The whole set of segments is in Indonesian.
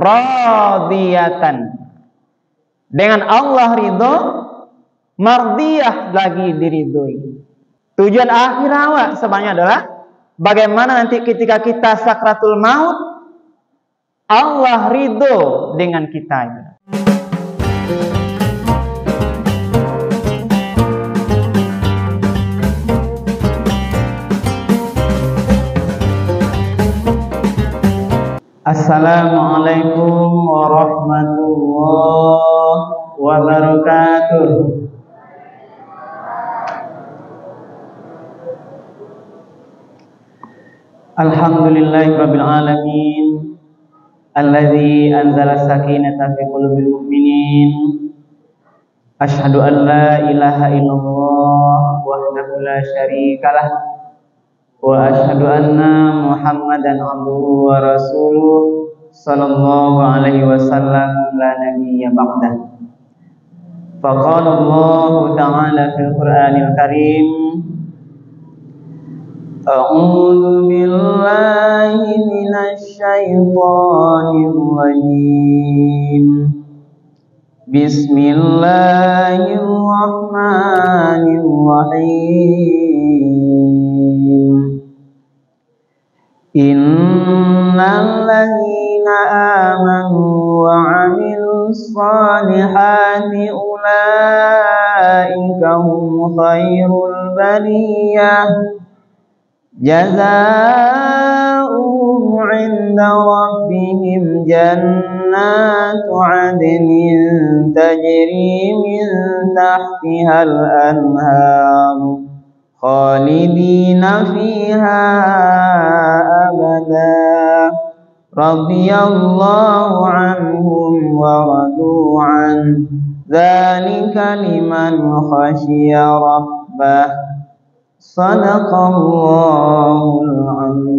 radiyatan. Dengan Allah ridho, mardiyah lagi diridhoi. Tujuan akhir awak sebenarnya adalah bagaimana nanti ketika kita sakratul maut, Allah ridho dengan kita. Assalamualaikum warahmatullahi wabarakatuh. Alhamdulillahirabbil alamin, alladzi anzala sakinata fi qulubil mu'minin. Asyhadu an la ilaha illallah wahdahu la syarikalah wa asyhadu anna Muhammadan abduhu wa rasuluh sallallahu alaihi wasallam la nabiyya ba'dah. Faqala Allah ta'ala fil Qur'anil Karim, a'udzu billahi minasy syaithanir rajim. Bismillahirrahmanirrahim. Innal ladzina amanu wa 'amilus shalihati ulaika hum khairul bariyah, jazaa'uhum 'inda rabbihim jannatu 'adnin tajri min tahtihal anhar khalidina fiha abada, radhiyallahu anhum wa radu an, dzalika liman khasyiya rabbah, sadaqallahul azim.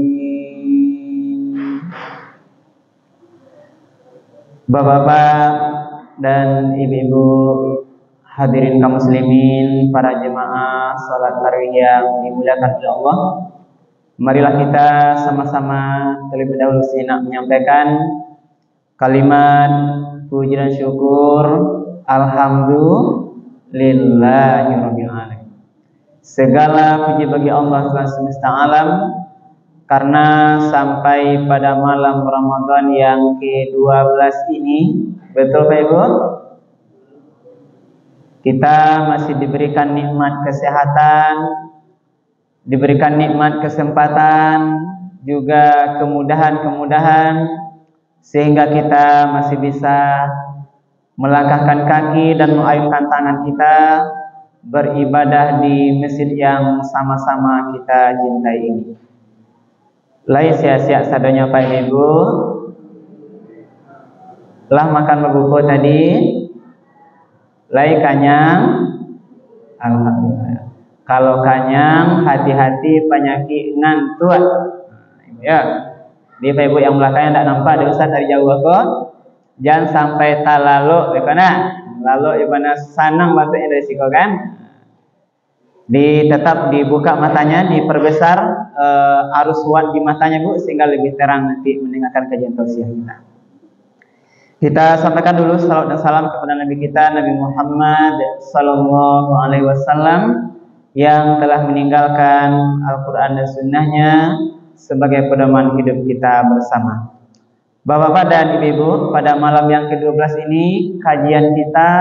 Bapak-bapak dan ibu-ibu, hadirin kaum muslimin, para jemaah salat tarawih yang dimuliakan oleh Allah, marilah kita sama-sama terlebih dahulu sinak menyampaikan kalimat puji dan syukur alhamdulillahirabbil alamin. Segala puji bagi Allah Tuhan semesta alam, karena sampai pada malam Ramadan yang ke-12 ini, betul Pak Ibu? Kita masih diberikan nikmat kesehatan, diberikan nikmat kesempatan, juga kemudahan-kemudahan, sehingga kita masih bisa melangkahkan kaki dan mengayunkan tangan kita beribadah di masjid yang sama-sama kita cintai ini. Lai sia-sia sadanya Pak Ibu. Lah makan berbuku tadi, lai kanyang, alhamdulillah. Kalau kanyang, hati-hati penyakit ngantuk. Ya, di Pak Ibu yang belakangnya tidak nampak, ada Ustaz dari jauh kok. Jangan sampai talalu, bagaimana? Lalu ibana sanang batunya dari siko kan? Tetap dibuka matanya, diperbesar arus wan di matanya Bu, sehingga lebih terang nanti mendengarkan kajian tausiah kita. Kita sampaikan dulu salawat dan salam kepada Nabi kita, Nabi Muhammad sallallahu alaihi wasallam, yang telah meninggalkan Al-Quran dan Sunnahnya sebagai pedoman hidup kita bersama. Bapak-bapak dan ibu-ibu, pada malam yang ke-12 ini kajian kita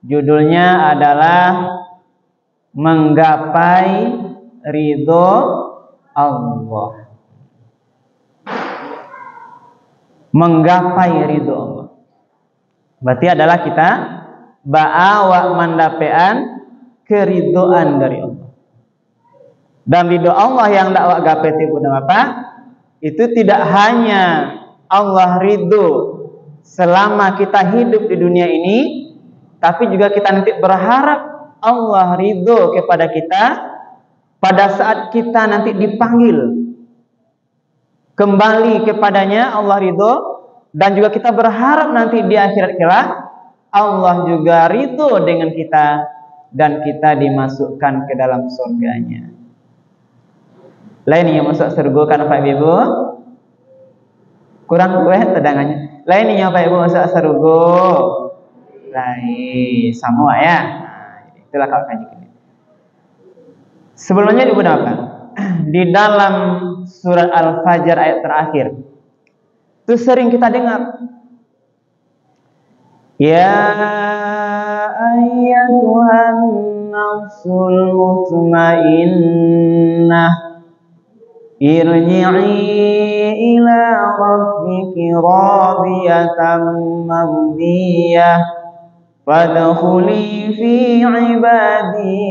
judulnya adalah menggapai ridho Allah. Menggapai ridho Allah berarti adalah kita ba'awa mandapean keridoan dari Allah. Dan ridho Allah yang dakwah gapai tipu apa? Itu tidak hanya Allah ridho selama kita hidup di dunia ini, tapi juga kita nanti berharap Allah ridho kepada kita pada saat kita nanti dipanggil kembali kepadanya. Allah ridho, dan juga kita berharap nanti di akhirat kelak Allah juga ridho dengan kita dan kita dimasukkan ke dalam surganya. Lain yang masuk surga kan Pak Ibu? Kurang kue tedangannya. Lain ini apa ibu masuk sarugo? Lain sama ya. Nah, itulah kalau kaji ini. Sebelumnya ibu apa? Di dalam surat Al-Fajr ayat terakhir itu sering kita dengar, ya ayyatuhan nafsul mutmainnah irji'i ila rabbiki radiyatan mardiyah fadkhuli fi ibadi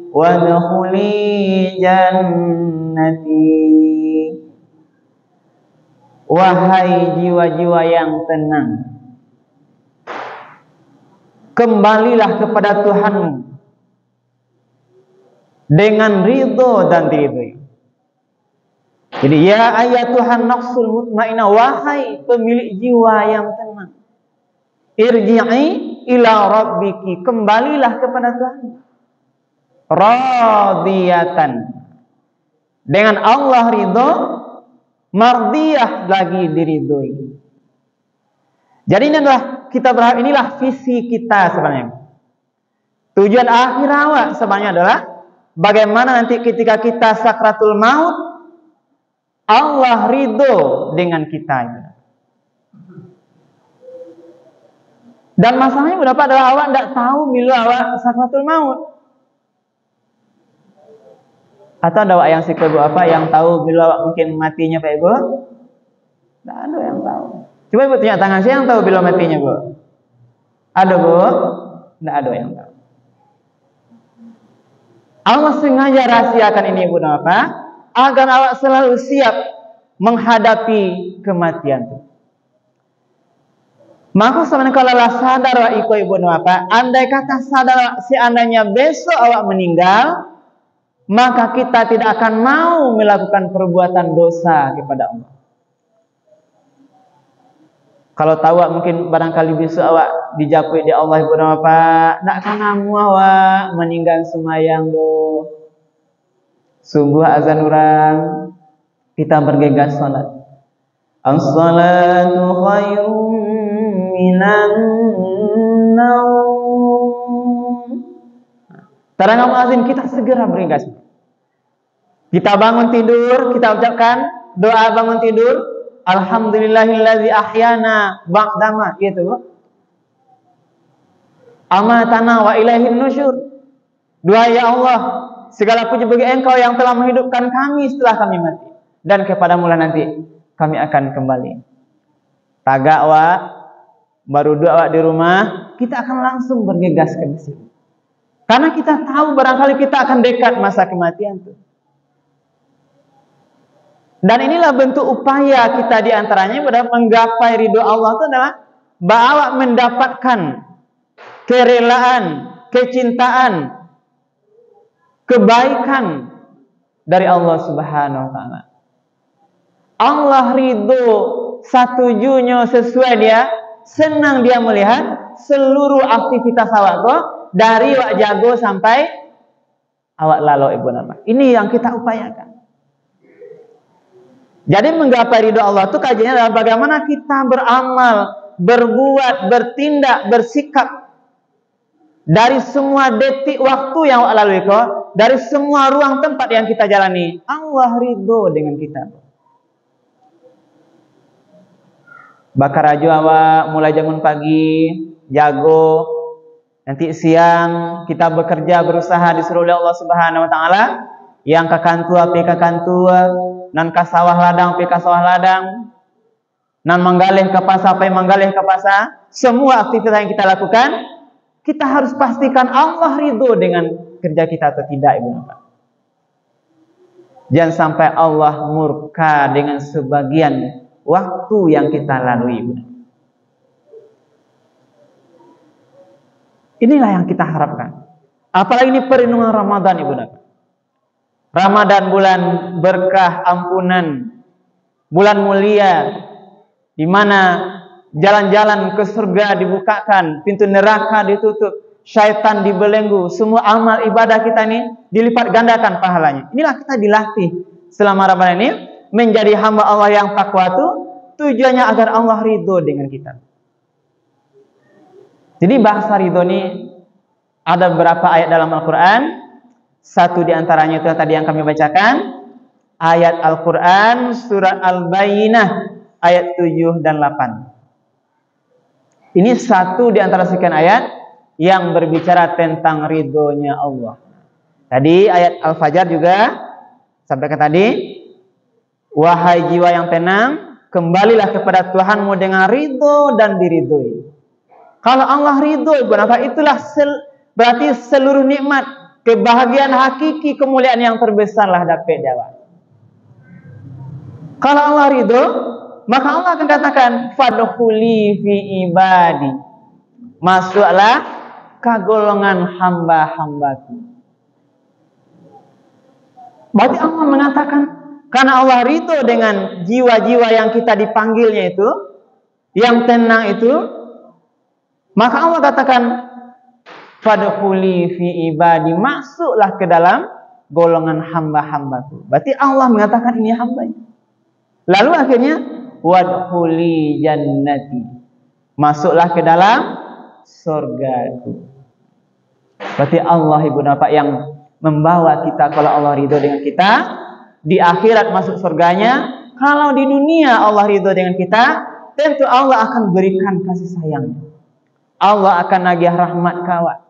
wadkhuli jannati. Wahai jiwa-jiwa yang tenang, kembalilah kepada Tuhanmu dengan ridho dan diridhoi. Jadi ya ayyatuhan nafsul mutmainnah, wahai pemilik jiwa yang tenang, irji'i ila rabbiki, kembalilah kepada Tuhanmu, radiyatan, dengan Allah ridho, mardiyah lagi diridhoi. Jadi ini adalah kita berharap, inilah visi kita sebenarnya. Tujuan akhir awak sebenarnya adalah bagaimana nanti ketika kita sakratul maut Allah ridho dengan kita. Dan masalahnya berapa adalah awak tidak tahu bila awak sakratul maut. Atau ada awak yang sikap ibu apa yang tahu bila awak mungkin matinya Pak Ibu? Tidak ada yang tahu. Coba ibu tanya tangan, siapa yang tahu bila matinya Bu? Ada Bu? Tidak ada yang tahu. Allah sengaja rahasiakan ini ibu apa? Agar awak selalu siap menghadapi kematian. Maka sebenarnya kalau sadar awak iko ibu apa? Andai kata sadar seandainya besok awak meninggal, maka kita tidak akan mau melakukan perbuatan dosa kepada Allah. Kalau tahu mungkin barangkali besok awak dijapui di Allah ibu apa? Nak kanamu awak meninggal semayang do. Subuh azan orang, kita bergegas salat. As-salatu khairum minan naum. Terang azan kita segera bergegas. Kita bangun tidur, kita ucapkan doa bangun tidur, alhamdulillahillazi ahyana ba'dama, gitu. Amatana wa ilaihin nusyur. Doa ya Allah, segala puji bagi Engkau yang telah menghidupkan kami setelah kami mati, dan kepadamu lah nanti kami akan kembali. Tagak wa baru doa di rumah, kita akan langsung bergegas ke masjid. Karena kita tahu barangkali kita akan dekat masa kematian itu. Dan inilah bentuk upaya kita diantaranya pada menggapai ridho Allah itu adalah bahwa mendapatkan kerelaan, kecintaan, kebaikan dari Allah Subhanahu wa taala. Allah ridho satujunya sesuai dia, senang dia melihat seluruh aktivitas awak kok dari awak jago sampai awak lalu ibu nama. Ini yang kita upayakan. Jadi menggapai ridho Allah itu kajiannya adalah bagaimana kita beramal, berbuat, bertindak, bersikap dari semua detik waktu yang awak lalui kok, dari semua ruang tempat yang kita jalani, Allah ridho dengan kita. Bakar raju awak mulai jamun pagi, jago, nanti siang kita bekerja, berusaha disuruh oleh Allah Subhanahu wa taala, yang ke kantua pi ke kantua, nan ka sawah ladang pi ka sawah ladang, nan manggalih ke pasar pi manggalih ke pasar. Semua aktivitas yang kita lakukan, kita harus pastikan Allah ridho dengan kerja kita atau tidak, ibu bapak. Jangan sampai Allah murka dengan sebagian waktu yang kita lalui, ibu. Inilah yang kita harapkan. Apalagi ini perlindungan Ramadan, ibu bapak. Ramadan bulan berkah, ampunan, bulan mulia, di mana jalan-jalan ke surga dibukakan, pintu neraka ditutup, syaitan dibelenggu, semua amal ibadah kita ini dilipat gandakan pahalanya. Inilah kita dilatih selama Ramadan ini menjadi hamba Allah yang takwa itu Tujuannya agar Allah ridho dengan kita. Jadi bahasa ridho ini ada beberapa ayat dalam Al-Quran. Satu di antaranya itu tadi yang kami bacakan. Ayat Al-Quran surat Al-Bayyinah ayat 7 dan 8. Ini satu di antara sekian ayat yang berbicara tentang ridhonya Allah. Tadi ayat Al-Fajr juga sampaikan tadi, wahai jiwa yang tenang, kembalilah kepada Tuhanmu dengan ridho dan diridhoi. Kalau Allah ridho, itulah berarti seluruh nikmat, kebahagiaan hakiki, kemuliaan yang terbesarlah dapat dapat. Kalau Allah ridho, maka Allah akan katakan, fadkhuli fi ibadi, masuklah ke golongan hamba-hambaku. Berarti Allah mengatakan, karena Allah ridho dengan jiwa-jiwa yang kita dipanggilnya itu, yang tenang itu, maka Allah katakan, fadkhuli fi ibadi, masuklah ke dalam golongan hamba-hambaku. Berarti Allah mengatakan ini hambanya. Lalu akhirnya, wadkhuli jannati, masuklah ke dalam surgaku. Berarti Allah ibu bapak yang membawa kita. Kalau Allah ridho dengan kita, di akhirat masuk surganya. Kalau di dunia Allah ridho dengan kita, tentu Allah akan berikan kasih sayang. Allah akan nagih rahmat kawan.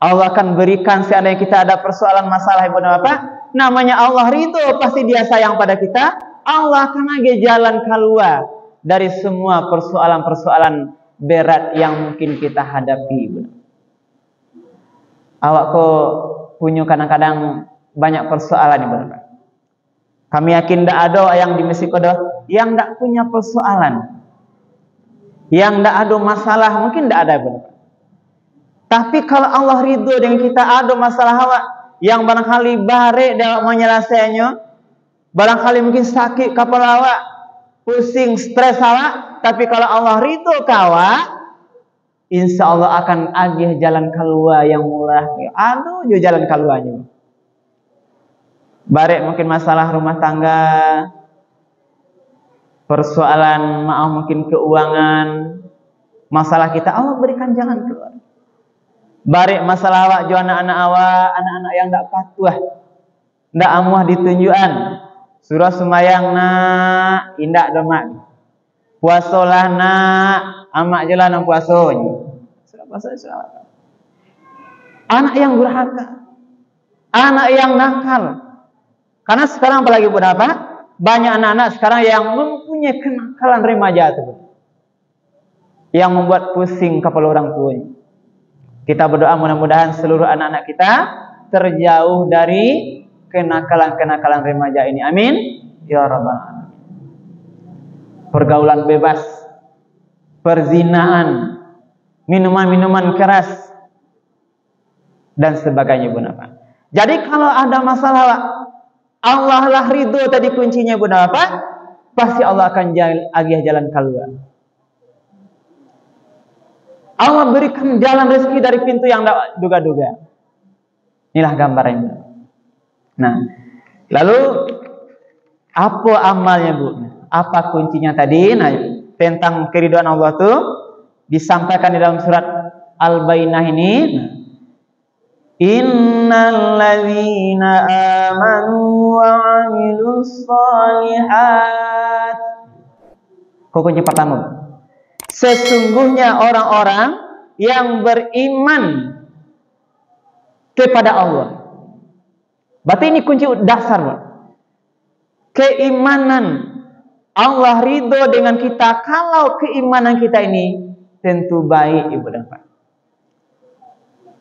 Allah akan berikan seandainya kita ada persoalan masalah ibu bapak, namanya Allah ridho, pasti Dia sayang pada kita. Allah akan nagih jalan keluar dari semua persoalan-persoalan berat yang mungkin kita hadapi. Awak kok punya kadang-kadang banyak persoalan ibu bapak. Kami yakin tidak ada yang di Mesir Kodoh yang tidak punya persoalan, yang tidak ada masalah, mungkin tidak ada ibu bapak. Tapi kalau Allah ridho dengan kita, ada masalah awak yang barangkali bare dalam menyelesaikannya, barangkali mungkin sakit kepala awak, pusing, stres awak, tapi kalau Allah ridho kawak, insya Allah akan agih jalan keluar yang murah. Aduh, jalan keluarnya. Barek mungkin masalah rumah tangga, persoalan maaf mungkin keuangan, masalah kita, Allah berikan jalan keluar. Barek masalah awak, jual anak-anak yang tidak patuh, tidak amuah ditunjukan, surah semayang nak, indak domak, puasolah nak, amak jelah nak puasonya. Anak yang durhaka, anak yang nakal. Karena sekarang apalagi berapa? Banyak anak-anak sekarang yang mempunyai kenakalan remaja itu, yang membuat pusing kepala orang tuanya. Kita berdoa mudah-mudahan seluruh anak-anak kita terjauh dari kenakalan-kenakalan remaja ini. Amin. Ya Rabbal Alamin. Pergaulan bebas, perzinaan, minuman-minuman keras, dan sebagainya Bunda Pak. Jadi kalau ada masalah, Allah lah ridho tadi kuncinya Bunda Pak, pasti Allah akan agih jalan keluar. Allah berikan jalan rezeki dari pintu yang tidak duga-duga. Inilah gambarnya. Nah, lalu apa amalnya Bu? Apa kuncinya tadi? Nah, tentang keridhaan Allah itu disampaikan di dalam surat Al-Bayyinah ini. Innal ladzina amanu wa 'amilus shalihat. Kunci pertama. Sesungguhnya orang-orang yang beriman kepada Allah. Berarti ini kunci dasar, Bu. Keimanan. Allah ridho dengan kita kalau keimanan kita ini tentu baik, Ibu dan Pak.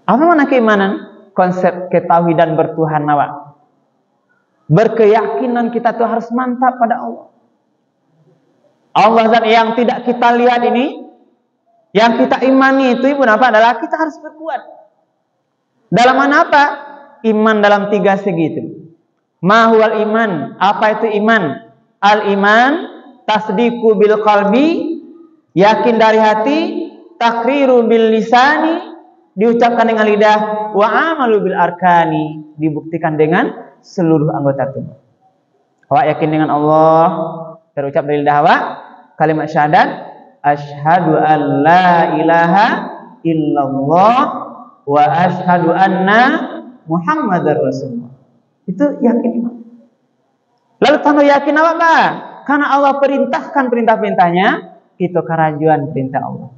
Apa makna keimanan? Konsep ketauhidan bertuhan awak. Berkeyakinan kita tuh harus mantap pada Allah. Allah zat yang tidak kita lihat ini, yang kita imani itu Ibu apa adalah kita harus berkuat. Dalam mana apa? Iman dalam tiga segi itu. Mahual iman, apa itu iman? Al-iman, tasdiqu bil qalbi, yakin dari hati, takriru bil lisani, diucapkan dengan lidah, wa amalu bil arkani, dibuktikan dengan seluruh anggota tubuh. Awak yakin dengan Allah, terucap dari lidah awak kalimat syahadat asyhadu an la ilaha illallah wa asyhadu anna Muhammadar Rasulullah. Itu yakin. Lalu tanda yakin apa, Pak? Karena Allah perintahkan perintah-perintahnya, itu kerajuan perintah Allah.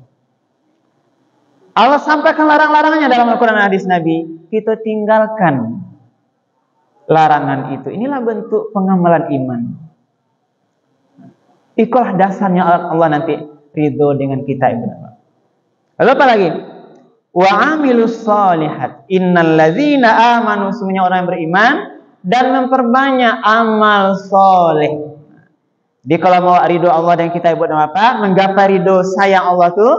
Allah sampaikan larang-larangannya dalam Al-Quran dan hadis Nabi, kita tinggalkan larangan itu. Inilah bentuk pengamalan iman. Itulah dasarnya Allah nanti ridho dengan kita. Lalu apa lagi? Wa amilus solihat. Innal ladzina amanu, semuanya orang yang beriman dan memperbanyak amal soleh. Jadi kalau mau ridho Allah dan kita buat apa? Menggapai ridho sayang Allah tuh,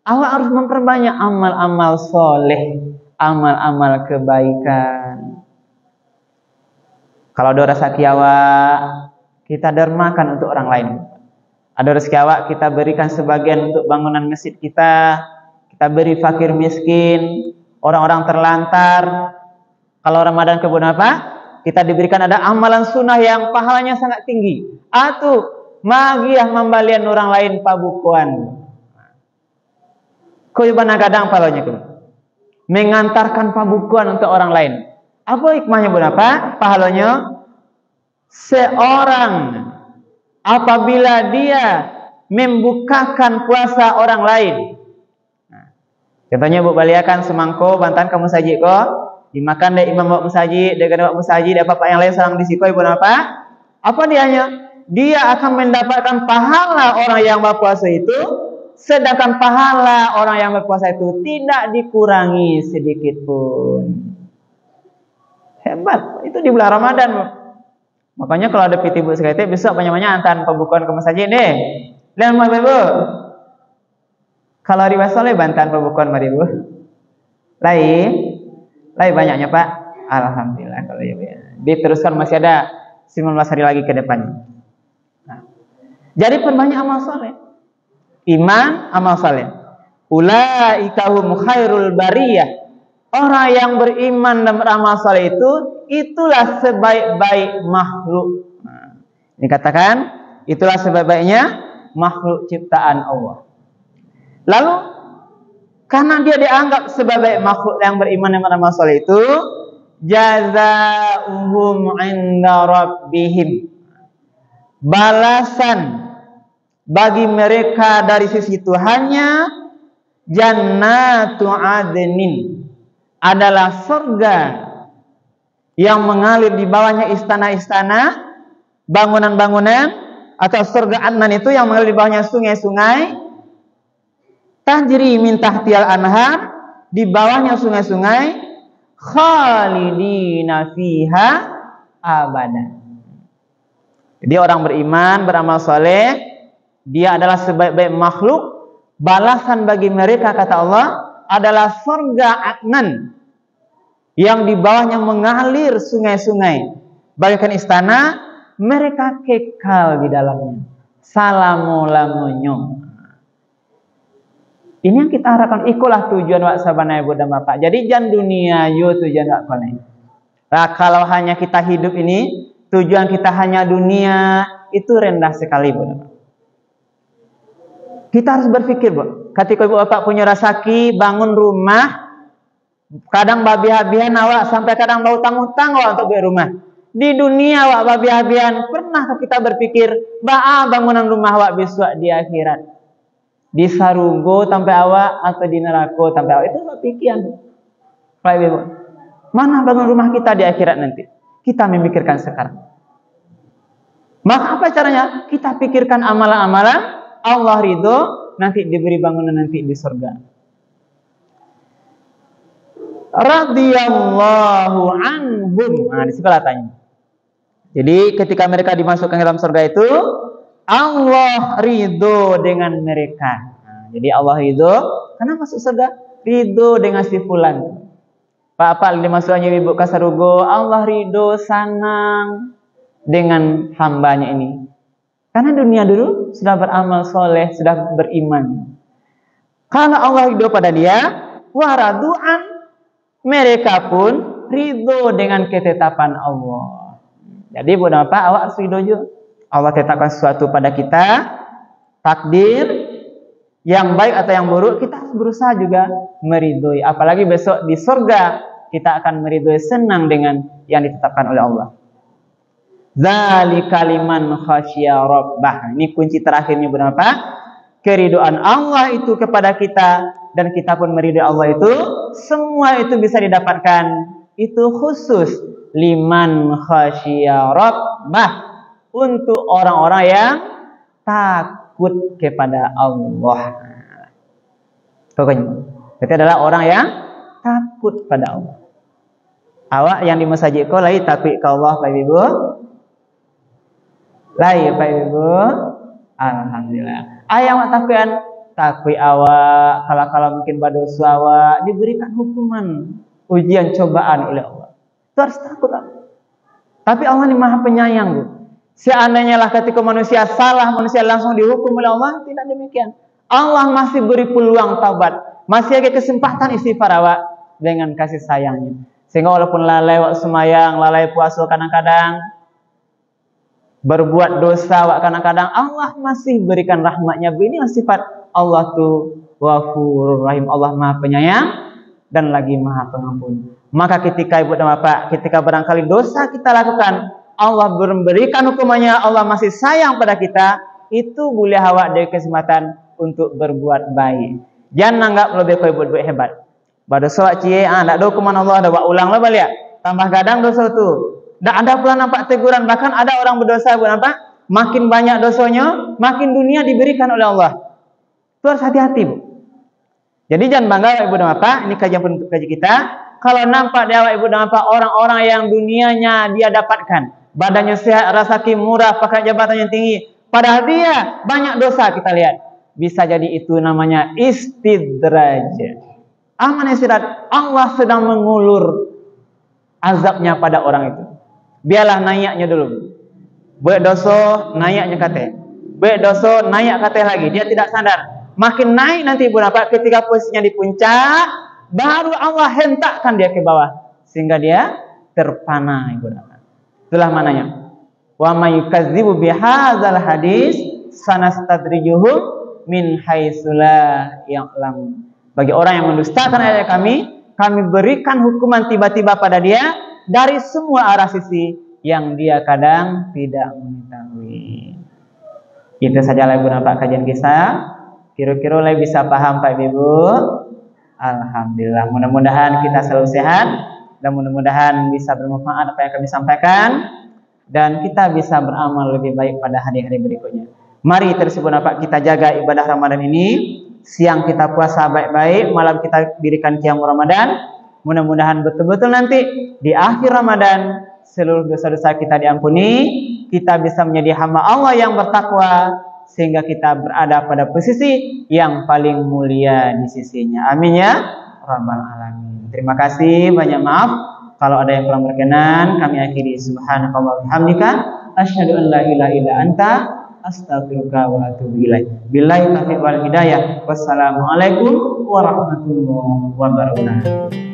Allah harus memperbanyak amal-amal soleh, amal-amal kebaikan. Kalau ada rezeki awak, kita dermakan untuk orang lain. Ada rezeki awak, kita berikan sebagian untuk bangunan masjid kita beri fakir miskin, orang-orang terlantar. Kalau Ramadan kebun apa? Kita diberikan ada amalan sunnah yang pahalanya sangat tinggi. Atau magiah membalian orang lain pabukuan. Kau ibadah kadang pahalanya tu mengantarkan pabukuan untuk orang lain. Apa hikmahnya berapa? Pahalanya seorang apabila dia membukakan puasa orang lain. Contohnya bu baliakan semangko bantan kamu saji ko dimakan deh imam bawa musajid, dia kena bawa musajid, dia apa yang lain sarang di situ ibu apa? Apa dianya? Dia akan mendapatkan pahala orang yang berpuasa itu, sedangkan pahala orang yang berpuasa itu tidak dikurangi sedikit pun. Hebat, itu di bulan Ramadan. Makanya kalau ada piti bu sekali besok banyak-banyak antar pembukaan ke masjid deh. Lihat mau ibu. Kalau hari soleh bantan pembukaan mari bu. Lain banyaknya Pak. Alhamdulillah kalau ya. Diteruskan masih ada 19 hari lagi ke depannya. Nah, jadi perbanyak amal soleh. Iman, amal soleh. Ulaika hum khairul bariyah. Orang yang beriman dan beramal soleh itu, itulah sebaik-baik makhluk. Nah, dikatakan itulah sebaik-baiknya makhluk ciptaan Allah. Lalu karena dia dianggap sebagai makhluk yang beriman dan beramal soleh itu, jazaa'uhum 'inda rabbihim. Balasan bagi mereka dari sisi Tuhannya, jannatu adnin, adalah surga yang mengalir di bawahnya istana-istana, bangunan-bangunan, atau surga Adnan itu yang mengalir di bawahnya sungai-sungai. Tajri min tahtiyal anhar, di bawahnya sungai-sungai, khalidina fiha abada. Jadi orang beriman, beramal soleh, dia adalah sebaik-baik makhluk. Balasan bagi mereka kata Allah adalah surga Adnan yang di bawahnya mengalir sungai-sungai, bagaikan istana, mereka kekal di dalamnya. Salamu-lamunyo. Ini yang kita harapkan, ikulah tujuan wak sabana ibu dan bapak. Jadi jangan dunia yo tujuan wak koleng. Nah, kalau hanya kita hidup ini, tujuan kita hanya dunia, itu rendah sekali ibu dan bapak. Kita harus berpikir bu, ketika ibu bapak punya rezeki, bangun rumah, kadang babi-habian awak, sampai kadang bau tanggung-tanggung awak untuk beli rumah. Di dunia awak babi-habian, pernah kita berpikir, bangunan rumah awak besok di akhirat? Di sarugo sampai awak atau di neraka sampai awak, itu pikiran. Mana bangun rumah kita di akhirat nanti? Kita memikirkan sekarang. Maka apa caranya? Kita pikirkan amalan-amalan Allah ridho, nanti diberi bangunan nanti di surga. Radhiyallahu anhum. Nah, di situ tanya. Jadi ketika mereka dimasukkan ke dalam surga itu, Allah ridho dengan mereka. Nah, jadi Allah ridho karena masuk surga, ridho dengan si fulan. Pak dimasukkannya ibu kasarugo, Allah ridho senang dengan hambanya ini. Karena dunia dulu sudah beramal soleh, sudah beriman. Karena Allah ridho pada dia, waradu'an, mereka pun ridho dengan ketetapan Allah. Jadi buat apa awak harus ridho juga. Allah tetapkan sesuatu pada kita, takdir yang baik atau yang buruk, kita harus berusaha juga meridhoi. Apalagi besok di surga kita akan meridhoi, senang dengan yang ditetapkan oleh Allah. Dzalika liman khasya rabbah. Ini kunci terakhirnya berapa? Keridhaan Allah itu kepada kita dan kita pun meridhoi Allah itu, semua itu bisa didapatkan. Itu khusus liman khasya rabbah, untuk orang-orang yang takut kepada Allah. Pokoknya itu adalah orang yang takut pada Allah. Awak yang di masjid ko lai takut ke Allah, Pak Ibu? Lai Pak Ibu? Alhamdulillah. Ayam takut awak kalau mungkin berdosa awak diberikan hukuman, ujian, cobaan oleh Allah. Itu harus takut. Tapi Allah ini Maha Penyayang, Bu. Seandainya lah ketika manusia salah, manusia langsung dihukum oleh Allah, tidak demikian. Allah masih beri peluang taubat, masih ada kesempatan istighfar awak dengan kasih sayangnya. Sehingga walaupun lalai waktu semayang, lalai puasa kadang-kadang, berbuat dosa awak kadang-kadang, Allah masih berikan rahmatnya. Ini sifat Allah tuh Ghafurur Rahim. Allah Maha Penyayang dan lagi Maha Pengampun. Maka ketika ibu dan bapak, ketika barangkali dosa kita lakukan, Allah memberikan hukumannya, Allah masih sayang pada kita, itu boleh awak dari kesempatan untuk berbuat baik. Jangan anggap lebih kau buat hebat. Berdosa cie, tak ada hukuman Allah, ada buat ulang lah balik. Tambah kadang dosa tu, tak ada pula nampak teguran. Bahkan ada orang berdosa, buat apa? Makin banyak dosanya, makin dunia diberikan oleh Allah. Itu harus hati-hati, Bu. Jadi jangan bangga ibu dan bapak. Ini kajian untuk kaji kita. Kalau nampak dia ibu dan bapak orang-orang yang dunianya dia dapatkan, badannya sehat, rezeki murah, pakai jabatan yang tinggi, padahal dia banyak dosa, kita lihat. Bisa jadi itu namanya istidraj. Aman istidraj. Allah sedang mengulur azabnya pada orang itu. Biarlah naiknya dulu. Buat dosa, naiknya kate. Buat dosa, naik kate lagi. Dia tidak sadar. Makin naik nanti ibu bapak, ketika posisinya di puncak, baru Allah hentakkan dia ke bawah, sehingga dia terpana ibu bapak. Itulah mananya. Wa may yukadzibu bihadzal hadis sanastadrijuhum min haitsu la ya'lam. Bagi orang yang mendustakan ayat kami berikan hukuman tiba-tiba pada dia dari semua arah sisi yang dia kadang tidak mengetahui. Itu sajalah ibu bapak kajian kisah. Kira-kira lebih bisa paham Pak Ibu. Alhamdulillah. Mudah-mudahan kita selalu sehat dan mudah-mudahan bisa bermanfaat apa yang kami sampaikan dan kita bisa beramal lebih baik pada hari-hari berikutnya. Mari terus Bapak kita jaga ibadah Ramadan ini. Siang kita puasa baik-baik, malam kita dirikan qiyam Ramadan. Mudah-mudahan betul-betul nanti di akhir Ramadan seluruh dosa-dosa kita diampuni, kita bisa menjadi hamba Allah yang bertakwa, sehingga kita berada pada posisi yang paling mulia di sisinya. Amin ya Rabbal Alamin. Terima kasih, banyak maaf kalau ada yang kurang berkenan. Kami akhiri subhanakallah bihamdika asyhadu an la ilaha illa anta astaghfiruka wa atubu ilaik. Billahi taufiq wal hidayah. Wassalamualaikum warahmatullahi wabarakatuh.